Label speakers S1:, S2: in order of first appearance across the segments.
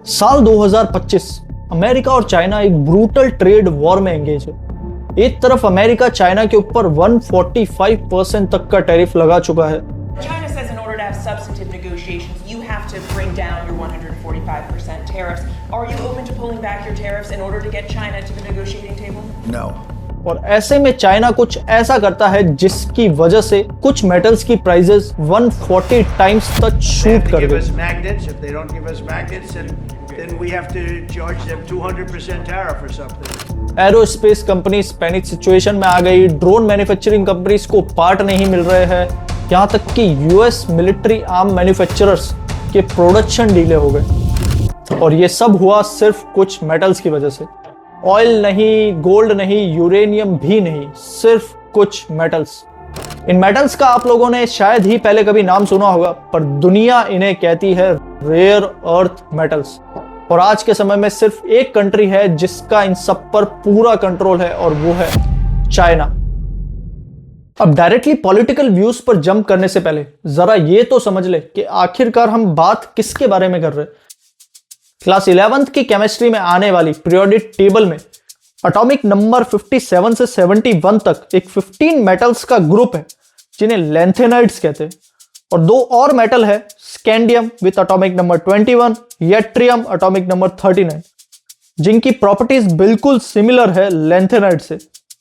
S1: साल 2025 अमेरिका और चाइना एक ब्रूटल ट्रेड वॉर में एंगेज है। एक तरफ अमेरिका चाइना के ऊपर 145% तक का टैरिफ लगा चुका है।
S2: China says in order to have substantive negotiations, you have to bring down your 145% tariffs. Are you open to pulling back your tariffs in order to get China to the negotiating table?
S3: No.
S1: और ऐसे में China कुछ ऐसा करता है जिसकी वजह से कुछ मेटल्स की प्राइसेस 140 टाइम्स तक शूट कर गई। एरोस्पेस कंपनीज पैनिक सिचुएशन में आ गई, ड्रोन मैन्युफैक्चरिंग कंपनीज को पार्ट नहीं मिल रहे हैं, यहाँ तक कि यूएस मिलिट्री आर्म मैन्युफैक्चरर्स के प्रोडक्शन डिले हो गए। और ये सब हुआ सिर्फ कुछ मेटल्स की वजह से। ऑयल नहीं, गोल्ड नहीं, यूरेनियम भी नहीं, सिर्फ कुछ मेटल्स। इन मेटल्स का आप लोगों ने शायद ही पहले कभी नाम सुना होगा, पर दुनिया इन्हें कहती है रेयर अर्थ मेटल्स। और आज के समय में सिर्फ एक कंट्री है जिसका इन सब पर पूरा कंट्रोल है, और वो है चाइना। अब डायरेक्टली पॉलिटिकल व्यूज पर जंप करने से पहले जरा ये तो समझ ले कि आखिरकार हम बात किसके बारे में कर रहे हैं। क्लास 11th की केमिस्ट्री में आने वाली पीरियोडिक टेबल में एटॉमिक नंबर 57 से 71 तक एक 15 मेटल्स का ग्रुप है जिन्हें लैंथेनाइड्स कहते हैं। और दो और मेटल है, scandium with atomic number 21, yttrium atomic number 39, जिनकी प्रॉपर्टीज बिल्कुल सिमिलर है लैंथेनाइड से।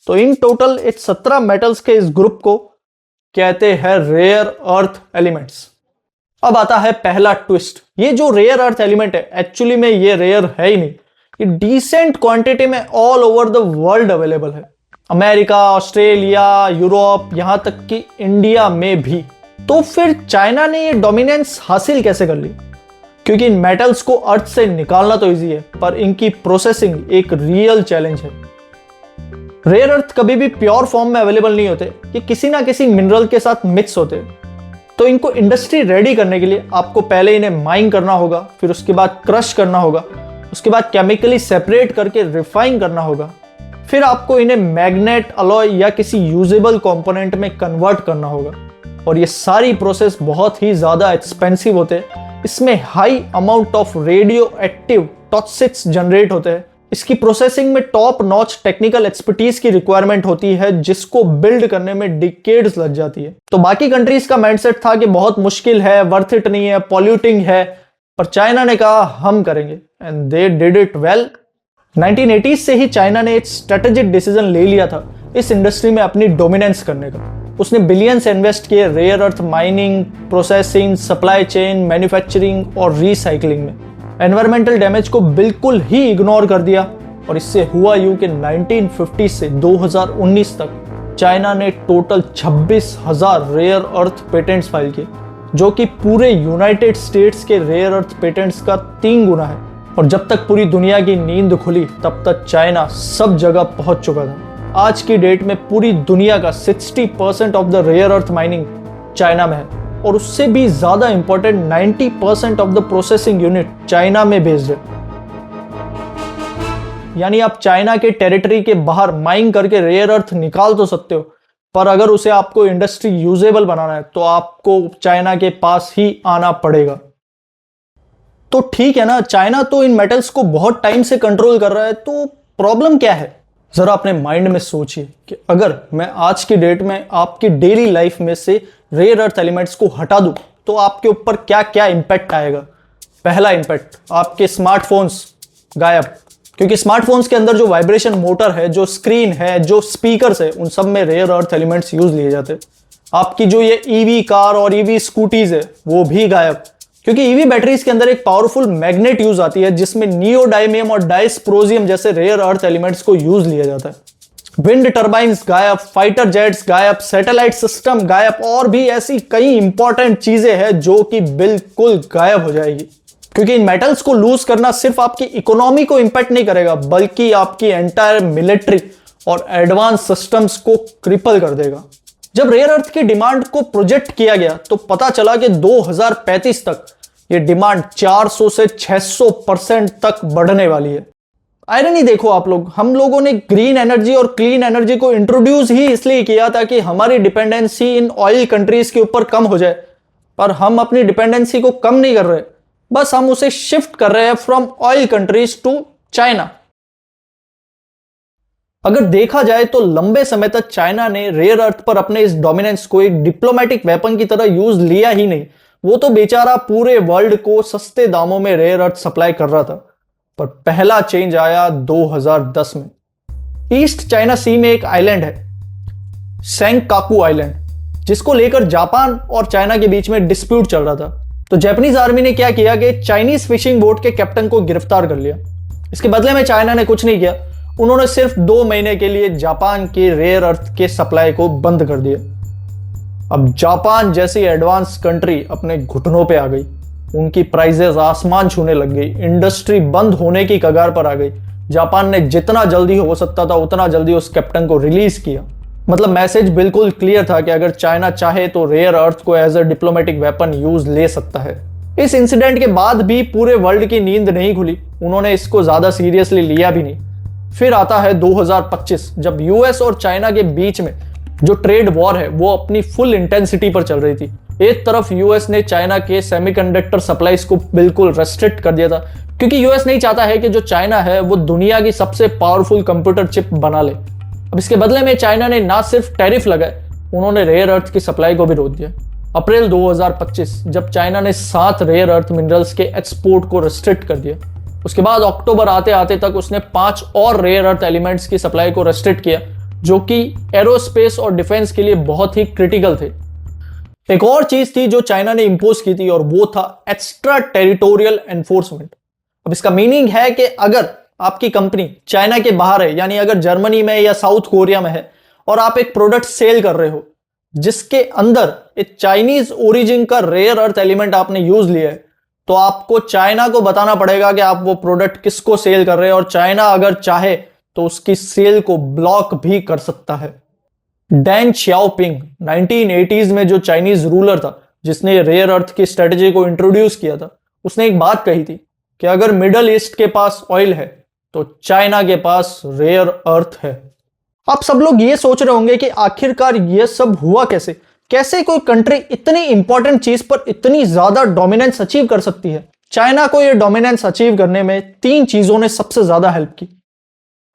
S1: तो इन टोटल इस 17 मेटल्स के इस ग्रुप को कहते हैं रेयर अर्थ एलिमेंट्स। अब आता है पहला ट्विस्ट। ये जो रेयर अर्थ एलिमेंट है, एक्चुअली में ये रेयर है ही नहीं, ये डिसेंट क्वांटिटी में all over the world available है। अमेरिका, ऑस्ट्रेलिया, यूरोप, यहां तक कि इंडिया में भी। तो फिर चाइना ने ये डोमिनेंस हासिल कैसे कर ली? क्योंकि इन मेटल्स को अर्थ से निकालना तो इजी है, पर इनकी प्रोसेसिंग एक रियल चैलेंज है। रेयर अर्थ कभी भी प्योर फॉर्म में अवेलेबल नहीं होते, ये किसी ना किसी मिनरल के साथ मिक्स होते हैं। तो इनको इंडस्ट्री रेडी करने के लिए आपको पहले इन्हें माइन करना होगा, फिर उसके बाद क्रश करना होगा, उसके बाद केमिकली सेपरेट करके रिफाइन करना होगा, फिर आपको इन्हें मैग्नेट, अलॉय या किसी यूजेबल कंपोनेंट में कन्वर्ट करना होगा। और ये सारी प्रोसेस बहुत ही ज्यादा एक्सपेंसिव होते हैं। इसमें high amount of radio active toxics generate होते हैं। इसकी प्रोसेसिंग में टॉप नॉच टेक्निकल एक्सपर्टीज की रिक्वायरमेंट होती है, जिसको बिल्ड करने में डिकेड्स लग जाती है। तो बाकी कंट्रीज का माइंडसेट था कि बहुत मुश्किल है, वर्थ इट नहीं है, पॉल्यूटिंग है, पर चाइना ने कहा हम करेंगे, and they did it well. 1980s से ही चाइना ने एक स्ट्रेटेजिक डिसीजन ले लिया था इस इंडस्ट्री में अपनी डोमिनेंस करने का। उसने बिलियंस इन्वेस्ट किए rare earth mining, processing, supply chain, manufacturing और रिसाइकलिंग में। एनवायरमेंटल डैमेज को बिल्कुल ही इग्नोर कर दिया, और इससे हुआ यूं कि 1950 से 2019 तक चाइना ने total 26,000 rare earth patents file किए, जो कि पूरे यूनाइटेड स्टेट्स के रेयर अर्थ पेटेंट्स का 3 गुना है। और जब तक पूरी दुनिया की नींद खुली तब तक चाइना सब जगह पहुंच चुका था। आज की डेट में पूरी दुनिया का 60% of the rare earth mining China में है, और उससे भी ज्यादा important 90% of the processing unit China में बेस्ड है। यानी आप चाइना के टेरिटरी के बाहर माइन करके रेयर अर्थ निकाल तो सकते हो, पर अगर उसे आपको इंडस्ट्री यूजेबल बनाना है तो आपको चाइना के पास ही आना पड़ेगा। तो ठीक है ना, चाइना तो इन मेटल्स को बहुत टाइम से कंट्रोल कर रहा है, तो प्रॉब्लम क्या है? जरा अपने माइंड में सोचिए कि अगर मैं आज की डेट में आपकी डेली लाइफ में से रेयर अर्थ एलिमेंट्स को हटा दूं तो आपके ऊपर क्या क्या इंपैक्ट आएगा। पहला इंपैक्ट, आपके स्मार्टफोन्स गायब, क्योंकि स्मार्टफोन्स के अंदर जो वाइब्रेशन मोटर है, जो स्क्रीन है, जो स्पीकर्स है, उन सब में रेयर अर्थ एलिमेंट्स यूज लिए जाते हैं। आपकी जो ये ईवी कार और ईवी स्कूटीज है वो भी गायब, क्योंकि ईवी बैटरीज के अंदर एक पावरफुल मैग्नेट यूज आती है जिसमें नियोडाइमियम और डाइस्प्रोजियम जैसे रेयर अर्थ एलिमेंट्स को यूज लिया जाता है। विंड टर्बाइंस गायब, फाइटर जेट्स गायब, सैटेलाइट सिस्टम गायब, और भी ऐसी कई इंपॉर्टेंट चीजें हैं जो कि बिल्कुल गायब हो जाएगी। क्योंकि इन मेटल्स को लूज करना सिर्फ आपकी इकोनॉमी को इंपैक्ट नहीं करेगा, बल्कि आपकी एंटायर मिलिट्री और एडवांस सिस्टम्स को क्रिपल कर देगा। जब रेयर अर्थ की डिमांड को प्रोजेक्ट किया गया तो पता चला कि 2035 तक ये डिमांड 400 से 600% तक बढ़ने वाली है। आयरनी देखो आप लोग, हम लोगों ने ग्रीन एनर्जी और क्लीन एनर्जी को इंट्रोड्यूस ही इसलिए किया ताकि हमारी डिपेंडेंसी इन ऑयल कंट्रीज के ऊपर कम हो जाए, पर हम अपनी डिपेंडेंसी को कम नहीं कर रहे, बस हम उसे शिफ्ट कर रहे हैं from oil countries to China. अगर देखा जाए तो लंबे समय तक चाइना ने रेयर अर्थ पर अपने इस डोमिनेंस को एक डिप्लोमेटिक वेपन की तरह यूज लिया ही नहीं। वो तो बेचारा पूरे वर्ल्ड को सस्ते दामों में रेयर अर्थ सप्लाई कर रहा था। पर पहला चेंज आया 2010 में। ईस्ट चाइना सी में एक आइलैंड है, सेंकाकू आइलैंड, जिसको लेकर जापान और चाइना के बीच में डिस्प्यूट चल रहा था। तो जापानीज आर्मी ने क्या किया कि चाइनीज फिशिंग बोट के कैप्टन को गिरफ्तार कर लिया। इसके बदले में चाइना ने कुछ नहीं किया, उन्होंने सिर्फ 2 महीने के लिए जापान के रेयर अर्थ के सप्लाई को बंद कर दिया। अब जापान जैसी एडवांस कंट्री अपने घुटनों पे आ गई, उनकी प्राइसेस आसमान छूने लग गई, इंडस्ट्री बंद होने की कगार पर आ गई। जापान ने जितना जल्दी हो सकता था उतना जल्दी उस कैप्टन को रिलीज किया। मतलब मैसेज बिल्कुल क्लियर था कि अगर चाइना चाहे तो रेयर अर्थ को as a diplomatic weapon use ले सकता है। इस इंसिडेंट के बाद भी पूरे वर्ल्ड की नींद नहीं खुली, उन्होंने इसको ज्यादा सीरियसली लिया भी नहीं। फिर आता है 2025, जब यूएस और चाइना के बीच में जो ट्रेड वॉर है वो अपनी फुल इंटेंसिटी पर चल रही थी। एक तरफ यूएस ने चाइना के सेमीकंडक्टर सप्लाईज को बिल्कुल रेस्ट्रिक्ट कर दिया था, क्योंकि यूएस नहीं चाहता है कि जो चाइना है वो दुनिया की सबसे पावरफुल कंप्यूटर चिप बना ले। अब इसके बदले में चाइना ने ना सिर्फ टैरिफ लगाए, उन्होंने रेयर अर्थ की सप्लाई को भी रोक दिया। अप्रैल 2025, जब चाइना ने 7 रेयर अर्थ मिनरल्स के एक्सपोर्ट को रेस्ट्रिक्ट कर दिया। उसके बाद अक्टूबर आते आते तक उसने 5 और रेयर अर्थ एलिमेंट्स की सप्लाई को रेस्ट्रिक्ट किया, जो कि एरोस्पेस और डिफेंस के लिए बहुत ही क्रिटिकल थे। एक और चीज थी जो चाइना ने इंपोज की थी, और वो था एक्स्ट्रा टेरिटोरियल एनफोर्समेंट। अब इसका मीनिंग है कि अगर आपकी कंपनी चाइना के बाहर है, यानी अगर जर्मनी में या साउथ कोरिया में है, और आप एक प्रोडक्ट सेल कर रहे हो जिसके अंदर एक चाइनीज ओरिजिन का रेयर अर्थ एलिमेंट आपने यूज लिया है, तो आपको चाइना को बताना पड़ेगा कि आप वो प्रोडक्ट किसको सेल कर रहे हैं, और चाइना अगर चाहे तो उसकी सेल को ब्लॉक भी कर सकता है। डेंग शियाओपिंग 1980s में जो चाइनीज रूलर था जिसने रेयर अर्थ की स्ट्रेटेजी को इंट्रोड्यूस किया था, उसने एक बात कही थी कि अगर मिडल ईस्ट के पास ऑयल है तो चाइना के पास रेयर अर्थ है। आप सब लोग ये सोच रहे होंगे कि आखिरकार ये सब हुआ कैसे, कैसे कोई कंट्री इतनी इंपॉर्टेंट चीज पर इतनी ज्यादा डोमिनेंस अचीव कर सकती है। चाइना को ये डोमिनेंस अचीव करने में 3 चीजों ने सबसे ज्यादा हेल्प की।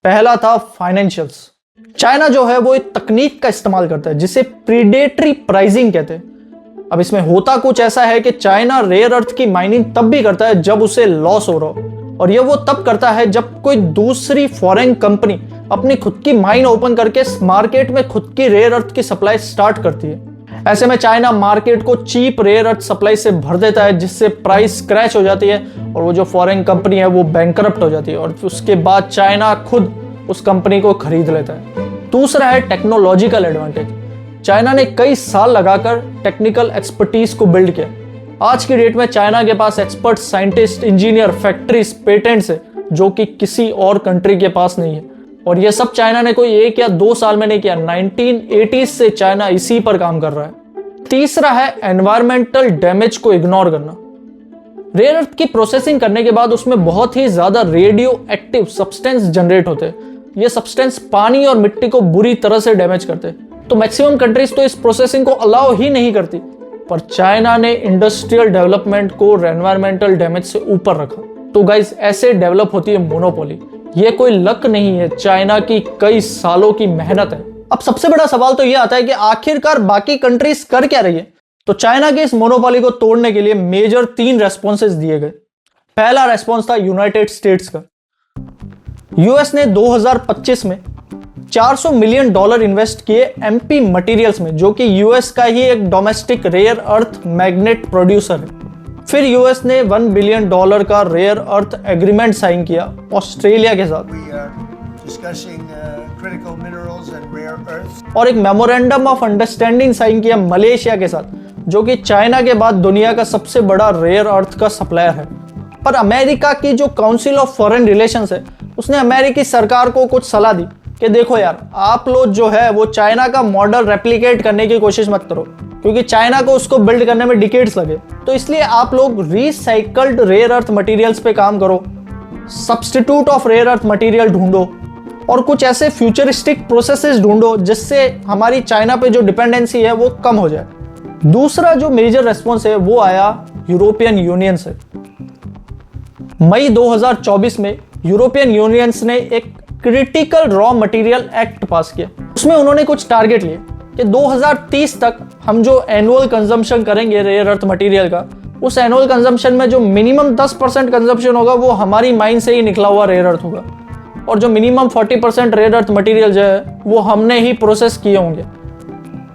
S1: पहला था फाइनेंशियल्स। चाइना जो है वो एक तकनीक का इस्तेमाल करता है जिसे प्रीडेटरी प्राइसिंग कहते हैं। अब इसमें होता कुछ ऐसा है कि चाइना रेयर अर्थ की माइनिंग तब भी करता है जब उसे लॉस हो रहा हो, और यह वो तब करता है जब कोई दूसरी फॉरेन कंपनी अपनी खुद की माइन ओपन करके मार्केट में खुद की रेयर अर्थ की सप्लाई स्टार्ट करती है। ऐसे में चाइना मार्केट को चीप रेयर अर्थ सप्लाई से भर देता है, जिससे प्राइस क्रैश हो जाती है और वो जो फॉरेन कंपनी है वो बैंकरप्ट हो जाती है, और उसके बाद चाइना खुद उस कंपनी को खरीद लेता है। दूसरा है टेक्नोलॉजिकल एडवांटेज। चाइना ने कई साल लगाकर टेक्निकल एक्सपर्टीज को बिल्ड किया। आज की डेट में चाइना के पास expert, scientist, engineer, factories, patents है जो कि किसी और कंट्री के पास नहीं है। और यह सब चाइना ने कोई 1 या 2 साल में नहीं किया, 1980s से चाइना इसी पर काम कर रहा है। तीसरा है एनवायरमेंटल डैमेज को इग्नोर करना। रेयर अर्थ की प्रोसेसिंग करने के बाद उसमें बहुत ही ज्यादा रेडियो एक्टिव सब्सटेंस जनरेट होते हैं। ये सब्सटेंस पानी और मिट्टी को बुरी तरह से डैमेज करते हैं। तो मैक्सिमम कंट्रीज तो इस प्रोसेसिंग को अलाउ ही नहीं करती, पर चाइना ने इंडस्ट्रियल डेवलपमेंट को एनवायरमेंटल डैमेज से ऊपर रखा। तो गाइस, ऐसे डेवलप होती है मोनोपोली। ये कोई लक नहीं है, चाइना की कई सालों की मेहनत है। अब सबसे बड़ा सवाल तो ये आता है कि आखिरकार बाकी कंट्रीज कर क्या रही है। तो चाइना के इस मोनोपोली को तोड़ने के लिए मेजर 3 रेस्पॉन्सेज दिए गए। पहला रेस्पॉन्स था यूनाइटेड स्टेट्स का। यूएस ने 2025 में $400 मिलियन इन्वेस्ट किए एमपी मटेरियल्स में, जो कि यूएस का ही एक domestic rare earth magnet producer है। फिर यूएस ने $1 बिलियन का रेयर अर्थ एग्रीमेंट साइन किया ऑस्ट्रेलिया के साथ, और एक मेमोरेंडम ऑफ अंडरस्टैंडिंग साइन किया मलेशिया के साथ, जो कि चाइना के बाद दुनिया का सबसे बड़ा रेयर अर्थ का सप्लायर है। पर अमेरिका की जो काउंसिल ऑफ फॉरेन रिलेशंस है, उसने अमेरिकी सरकार को कुछ सलाह दी कि देखो यार, आप लोग जो है वो चाइना का मॉडल रेप्लिकेट करने की कोशिश मत करो, क्योंकि चाइना को उसको बिल्ड करने में डिकेड्स लगे। तो इसलिए आप लोग रिसाइकल्ड रेयर अर्थ मटेरियल्स पे काम करो, substitute of rare earth material ढूंढो, और कुछ ऐसे फ्यूचरिस्टिक प्रोसेसेस ढूंढो जिससे हमारी चाइना पे जो डिपेंडेंसी है वो कम हो जाए। दूसरा जो मेजर रेस्पॉन्स है वो आया यूरोपियन यूनियन से। मई 2024 में यूरोपियन यूनियंस ने एक क्रिटिकल रॉ मटेरियल एक्ट पास किया। उसमें उन्होंने कुछ टारगेट लिए कि 2030 तक हम जो एनुअल कंजम्पशन करेंगे रेयर अर्थ मटेरियल का, उस एनुअल कंजम्पशन में जो मिनिमम 10% कंजम्पशन होगा वो हमारी माइन से ही निकला हुआ रेयर अर्थ होगा, और जो मिनिमम 40% रेयर अर्थ मटेरियल जो है वो हमने ही प्रोसेस किए होंगे,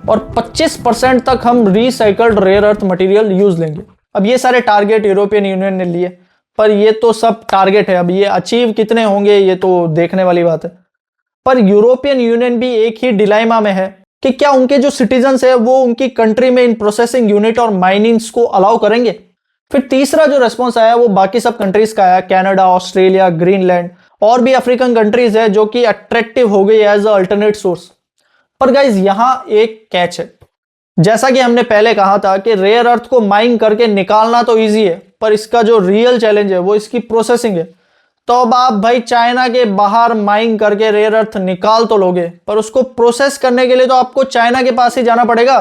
S1: और 25% तक हम recycled rare earth material use लेंगे। अब ये सारे टारगेट यूरोपियन यूनियन ने लिए, पर ये तो सब टारगेट है, अब ये अचीव कितने होंगे ये तो देखने वाली बात है। पर यूरोपियन यूनियन भी एक ही डिलाइमा में है कि क्या उनके जो सिटीजन्स है वो उनकी कंट्री में इन प्रोसेसिंग यूनिट और माइनिंग्स को अलाउ करेंगे। फिर तीसरा जो रेस्पॉन्स आया वो बाकी सब कंट्रीज का आया, कनाडा, ऑस्ट्रेलिया, ग्रीनलैंड और भी अफ्रीकन कंट्रीज है जो कि अट्रैक्टिव हो गई एज अ अल्टरनेट सोर्स। पर गाइज यहां एक कैच है, जैसा कि हमने पहले कहा था कि रेयर अर्थ को माइन करके निकालना तो इजी है, पर इसका जो रियल चैलेंज है वो इसकी प्रोसेसिंग है। तो अब आप भाई चाइना के बाहर माइन करके रेयर अर्थ निकाल तो लोगे, पर उसको प्रोसेस करने के लिए तो आपको चाइना के पास ही जाना पड़ेगा।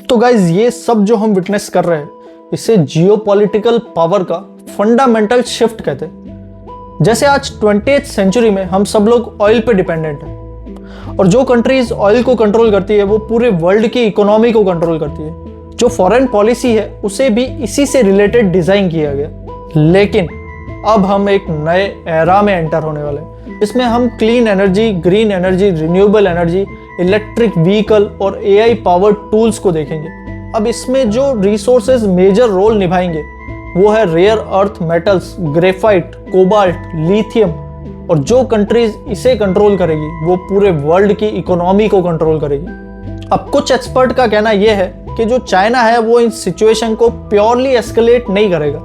S1: तो गाइज ये सब जो हम विटनेस कर रहे हैं इसे जियोपॉलिटिकल पावर का फंडामेंटल शिफ्ट कहते हैं। जैसे आज 20th सेंचुरी में हम सब लोग ऑयल पे डिपेंडेंट हैं, और जो कंट्रीज ऑयल को कंट्रोल करती है वो पूरे वर्ल्ड की इकोनॉमी को कंट्रोल करती है। जो फॉरेन पॉलिसी है उसे भी इसी से रिलेटेड डिजाइन किया गया। लेकिन अब हम एक नए एरा में एंटर होने वाले हैं, इसमें हम clean energy, green energy, renewable energy, electric vehicle और एआई पावर्ड टूल्स को देखेंगे। अब इसमें जो रिसोर्सेज मेजर रोल निभाएंगे वो है rare earth metals, graphite, cobalt, lithium, और जो कंट्रीज इसे कंट्रोल करेगी वो पूरे वर्ल्ड की इकोनॉमी को कंट्रोल करेगी। अब कुछ एक्सपर्ट का कहना यह है कि जो चाइना है वो इन सिचुएशन को प्योरली एस्केलेट नहीं करेगा,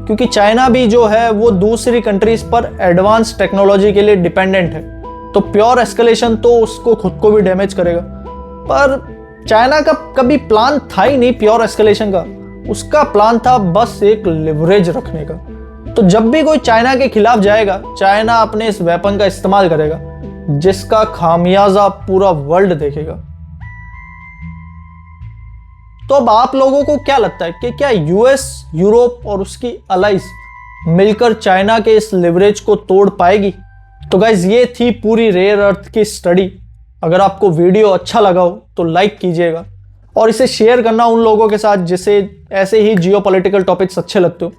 S1: क्योंकि चाइना भी जो है वो दूसरी कंट्रीज पर एडवांस टेक्नोलॉजी के लिए डिपेंडेंट है, तो प्योर एस्केलेशन तो उसको खुद को भी डैमेज करेगा। पर चाइना का कभी प्लान था ही नहीं प्योर एस्केलेशन का, उसका प्लान था बस एक लिवरेज रखने का। तो जब भी कोई चाइना के खिलाफ जाएगा, चाइना अपने इस वेपन का इस्तेमाल करेगा जिसका खामियाजा पूरा वर्ल्ड देखेगा। तो अब आप लोगों को क्या लगता है कि क्या यूएस, यूरोप और उसकी अलाइज मिलकर चाइना के इस लिवरेज को तोड़ पाएगी? तो गाइज ये थी पूरी रेयर अर्थ की स्टडी। अगर आपको वीडियो अच्छा लगा हो तो लाइक कीजिएगा और इसे शेयर करना उन लोगों के साथ जिसे ऐसे ही जियोपॉलिटिकल टॉपिक्स अच्छे लगते हो।